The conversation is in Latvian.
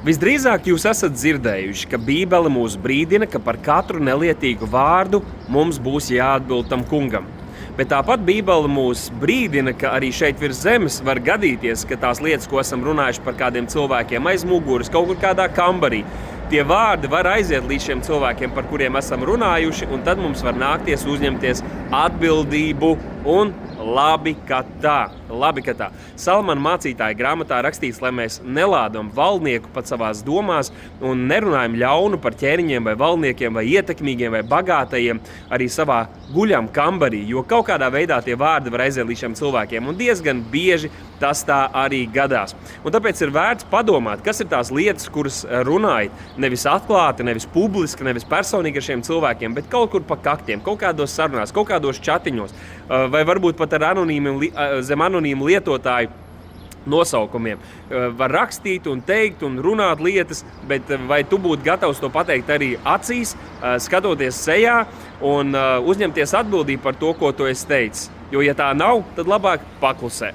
Visdrīzāk jūs esat dzirdējuši, ka Bībele mūs brīdina, ka par katru nelietīgu vārdu mums būs jāatbild tam kungam. Bet tāpat Bībele mūs brīdina, ka arī šeit virs zemes var gadīties, ka tās lietas, ko esam runājuši par kādiem cilvēkiem aiz muguras, kaut kur kādā kambarī, tie vārdi var aiziet līdz šiem cilvēkiem, par kuriem esam runājuši, un tad mums var nākties uzņemties atbildību un labi, ka tā. Salmana mācītāja grāmatā rakstīts, lai mēs nelādam valdnieku pat savās domās un nerunājam ļaunu par ķēniņiem vai valdniekiem vai ietekmīgiem vai bagātajiem arī savā guļam kambarī, jo kaut kādā veidā tie vārdi var aiziet līdz šiem cilvēkiem, un diezgan bieži tas tā arī gadās. Un tāpēc ir vērts padomāt, kas ir tās lietas, kuras runājat nevis atklāti, nevis publiski, nevis personīgi ar šiem cilvēkiem, bet kaut kur pa kaktiem, kaut kādos sarunās, kaut kādos čatiņos, vai varbūt pat ar zem anonīmu lietotāju nosaukumiem. Var rakstīt un teikt un runāt lietas, bet vai tu būtu gatavs to pateikt arī acīs, skatoties sejā un uzņemties atbildību par to, ko tu esi teicis? Jo, ja tā nav, tad labāk paklusē.